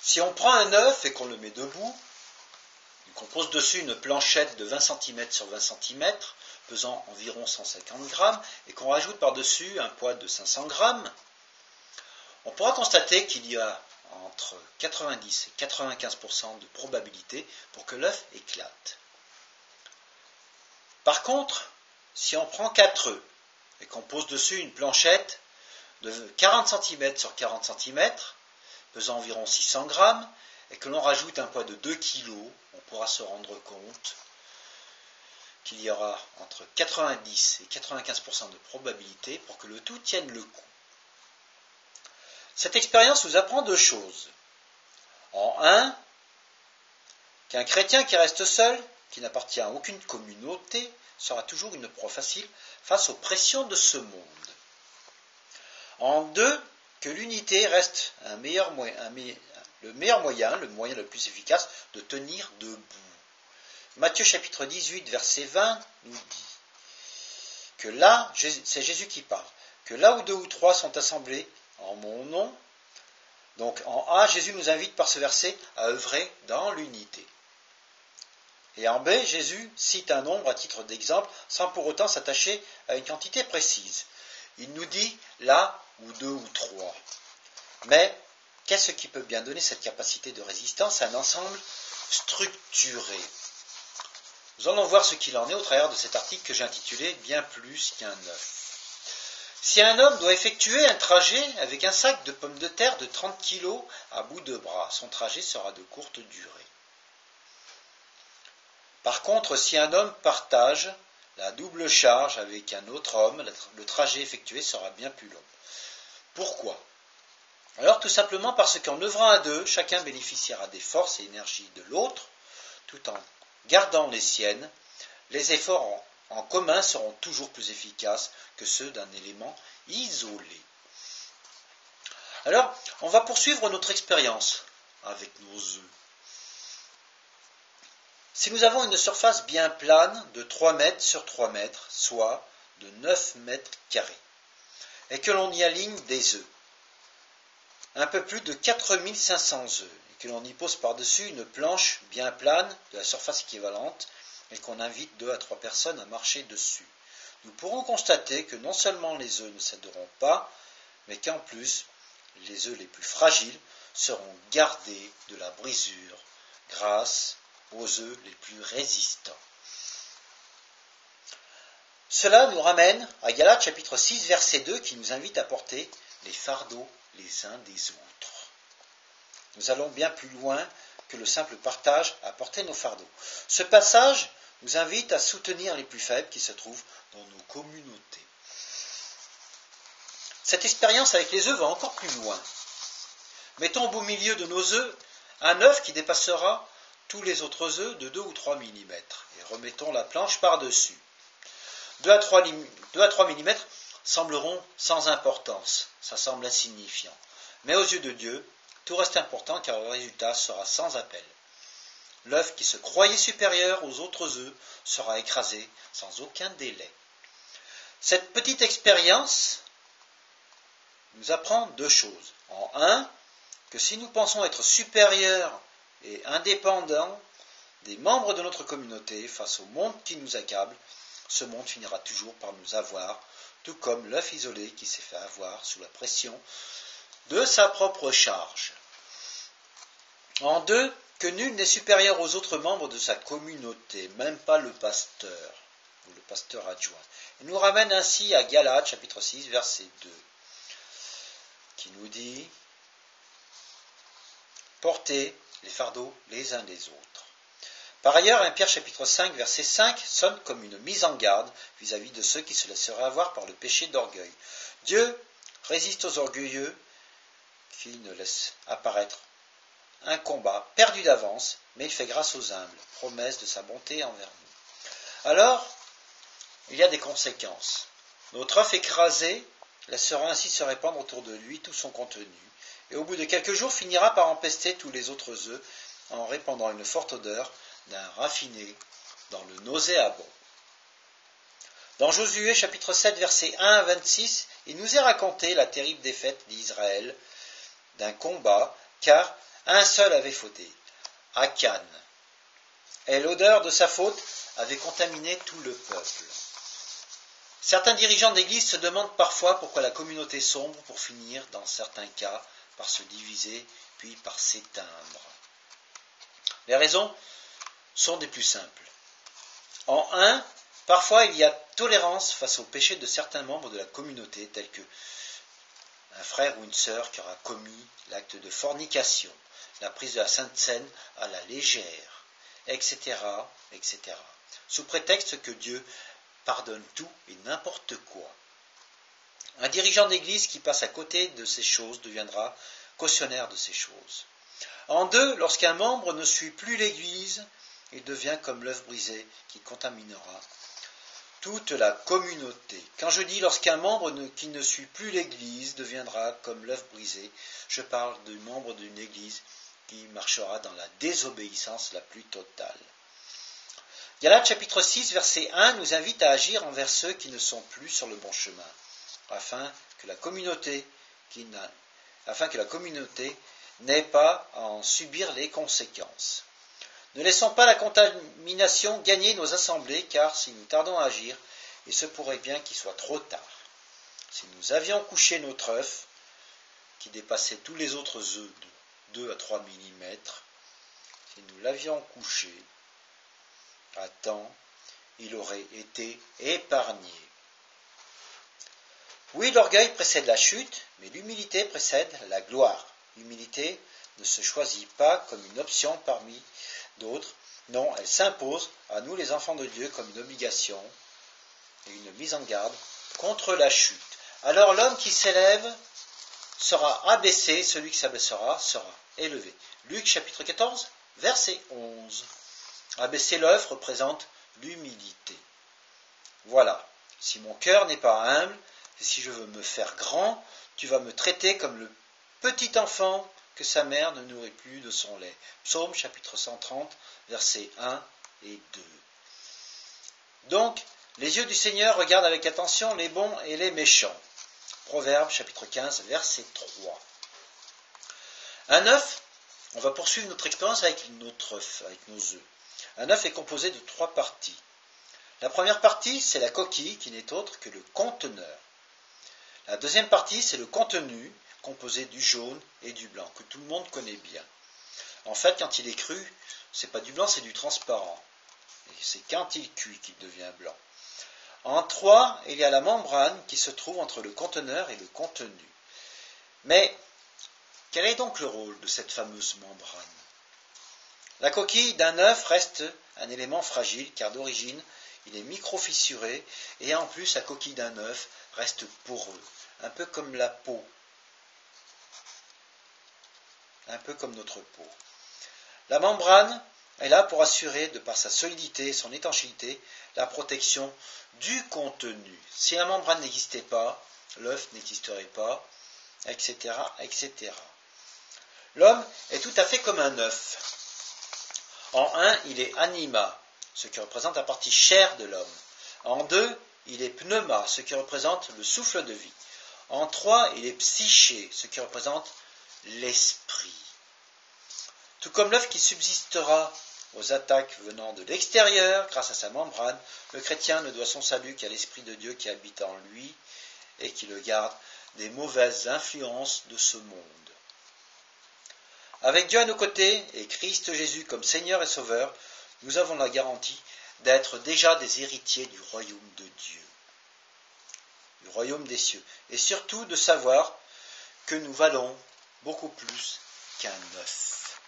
Si on prend un œuf et qu'on le met debout, qu'on pose dessus une planchette de 20 cm sur 20 cm, pesant environ 150 grammes, et qu'on rajoute par-dessus un poids de 500 grammes, on pourra constater qu'il y a entre 90 et 95% de probabilité pour que l'œuf éclate. Par contre, si on prend 4 œufs et qu'on pose dessus une planchette de 40 cm sur 40 cm, pesant environ 600 grammes, et que l'on rajoute un poids de 2 kg, on pourra se rendre compte qu'il y aura entre 90 et 95% de probabilité pour que le tout tienne le coup. Cette expérience nous apprend deux choses. En un, qu'un chrétien qui reste seul, qui n'appartient à aucune communauté, sera toujours une proie facile face aux pressions de ce monde. En deux, que l'unité reste le meilleur moyen, le moyen le plus efficace de tenir debout. Matthieu chapitre 18, verset 20 nous dit que là, c'est Jésus qui parle, que là où 2 ou 3 sont assemblés en mon nom, donc en A, Jésus nous invite par ce verset à œuvrer dans l'unité. Et en B, Jésus cite un nombre à titre d'exemple, sans pour autant s'attacher à une quantité précise. Il nous dit là où 2 ou 3. Mais qu'est-ce qui peut bien donner cette capacité de résistance à un ensemble structuré? Nous allons voir ce qu'il en est au travers de cet article que j'ai intitulé « Bien plus qu'un œuf ». Si un homme doit effectuer un trajet avec un sac de pommes de terre de 30 kg à bout de bras, son trajet sera de courte durée. Par contre, si un homme partage la double charge avec un autre homme, le trajet effectué sera bien plus long. Pourquoi? Alors tout simplement parce qu'en œuvrant à deux, chacun bénéficiera des forces et énergies de l'autre, tout en gardant les siennes. Les efforts en commun seront toujours plus efficaces que ceux d'un élément isolé. Alors, on va poursuivre notre expérience avec nos œufs. Si nous avons une surface bien plane de 3 mètres sur 3 mètres, soit de 9 mètres carrés, et que l'on y aligne des œufs, un peu plus de 4500 œufs, et que l'on y pose par-dessus une planche bien plane de la surface équivalente, et qu'on invite 2 à 3 personnes à marcher dessus, nous pourrons constater que non seulement les œufs ne céderont pas, mais qu'en plus, les œufs les plus fragiles seront gardés de la brisure grâce aux œufs les plus résistants. Cela nous ramène à Galates chapitre 6 verset 2 qui nous invite à porter les fardeaux les uns des autres. Nous allons bien plus loin que le simple partage à porter nos fardeaux. Ce passage nous invite à soutenir les plus faibles qui se trouvent dans nos communautés. Cette expérience avec les œufs va encore plus loin. Mettons au beau milieu de nos œufs un œuf qui dépassera tous les autres œufs de 2 ou 3 mm et remettons la planche par-dessus. 2 à 3 mm sembleront sans importance, ça semble insignifiant. Mais aux yeux de Dieu, tout reste important car le résultat sera sans appel. L'œuf qui se croyait supérieur aux autres œufs sera écrasé sans aucun délai. Cette petite expérience nous apprend deux choses. En un, que si nous pensons être supérieurs et indépendants des membres de notre communauté face au monde qui nous accable, ce monde finira toujours par nous avoir, tout comme l'œuf isolé qui s'est fait avoir sous la pression de sa propre charge. En deux, que nul n'est supérieur aux autres membres de sa communauté, même pas le pasteur ou le pasteur adjoint. Il nous ramène ainsi à Galates chapitre 6 verset 2 qui nous dit « Portez les fardeaux les uns des autres ». Par ailleurs, 1 Pierre chapitre 5 verset 5 sonne comme une mise en garde vis-à-vis de ceux qui se laisseraient avoir par le péché d'orgueil. Dieu résiste aux orgueilleux qui ne laissent apparaître un combat perdu d'avance, mais il fait grâce aux humbles, promesse de sa bonté envers nous. Alors, il y a des conséquences. Notre œuf écrasé laissera ainsi se répandre autour de lui tout son contenu, et au bout de quelques jours finira par empester tous les autres œufs en répandant une forte odeur d'un raffiné dans le nauséabond. Dans Josué chapitre 7 versets 1 à 26, il nous est raconté la terrible défaite d'Israël d'un combat, car Un seul avait fauté, Akan, et l'odeur de sa faute avait contaminé tout le peuple. Certains dirigeants d'Église se demandent parfois pourquoi la communauté sombre pour finir, dans certains cas, par se diviser, puis par s'éteindre. Les raisons sont des plus simples. En un, parfois il y a tolérance face au péché de certains membres de la communauté, tels que un frère ou une sœur qui aura commis l'acte de fornication, la prise de la Sainte Seine à la légère, etc., etc., sous prétexte que Dieu pardonne tout et n'importe quoi. Un dirigeant d'église qui passe à côté de ces choses deviendra cautionnaire de ces choses. En deux, lorsqu'un membre ne suit plus l'église, il devient comme l'œuf brisé qui contaminera toute la communauté. Quand je dis lorsqu'un membre qui ne suit plus l'église deviendra comme l'œuf brisé, je parle du membre d'une église qui marchera dans la désobéissance la plus totale. Galates chapitre 6, verset 1 nous invite à agir envers ceux qui ne sont plus sur le bon chemin, afin que la communauté n'ait pas à en subir les conséquences. Ne laissons pas la contamination gagner nos assemblées, car si nous tardons à agir, il se pourrait bien qu'il soit trop tard. Si nous avions couché notre œuf, qui dépassait tous les autres œufs de 2 à 3 mm, si nous l'avions couché à temps, il aurait été épargné. Oui, l'orgueil précède la chute, mais l'humilité précède la gloire. L'humilité ne se choisit pas comme une option parmi d'autres. Non, elle s'impose à nous les enfants de Dieu comme une obligation et une mise en garde contre la chute. Alors l'homme qui s'élève sera abaissé, celui qui s'abaissera sera élevé. Luc chapitre 14, verset 11. Abaisser l'œuf représente l'humilité. Voilà, si mon cœur n'est pas humble, et si je veux me faire grand, tu vas me traiter comme le petit enfant que sa mère ne nourrit plus de son lait. Psaume chapitre 130, versets 1 et 2. Donc, les yeux du Seigneur regardent avec attention les bons et les méchants. Proverbe chapitre 15, verset 3. Un œuf, on va poursuivre notre expérience avec notre œuf, avec nos œufs. Un œuf est composé de 3 parties. La première partie, c'est la coquille, qui n'est autre que le conteneur. La deuxième partie, c'est le contenu, composé du jaune et du blanc, que tout le monde connaît bien. En fait, quand il est cru, c'est pas du blanc, c'est du transparent. Et c'est quand il cuit qu'il devient blanc. En 3, il y a la membrane qui se trouve entre le conteneur et le contenu. Mais, quel est donc le rôle de cette fameuse membrane ? La coquille d'un œuf reste un élément fragile, car d'origine, il est micro-fissuré, et en plus, la coquille d'un œuf reste poreux, un peu comme la peau, un peu comme notre peau. La membrane est là pour assurer, de par sa solidité et son étanchéité, la protection du contenu. Si la membrane n'existait pas, l'œuf n'existerait pas, etc., etc. L'homme est tout à fait comme un œuf. En 1, il est anima, ce qui représente la partie chair de l'homme. En 2, il est pneuma, ce qui représente le souffle de vie. En 3, il est psyché, ce qui représente l'esprit. Tout comme l'œuf qui subsistera aux attaques venant de l'extérieur, grâce à sa membrane, le chrétien ne doit son salut qu'à l'Esprit de Dieu qui habite en lui et qui le garde des mauvaises influences de ce monde. Avec Dieu à nos côtés et Christ Jésus comme Seigneur et Sauveur, nous avons la garantie d'être déjà des héritiers du royaume de Dieu, du royaume des cieux, et surtout de savoir que nous valons beaucoup plus qu'un œuf.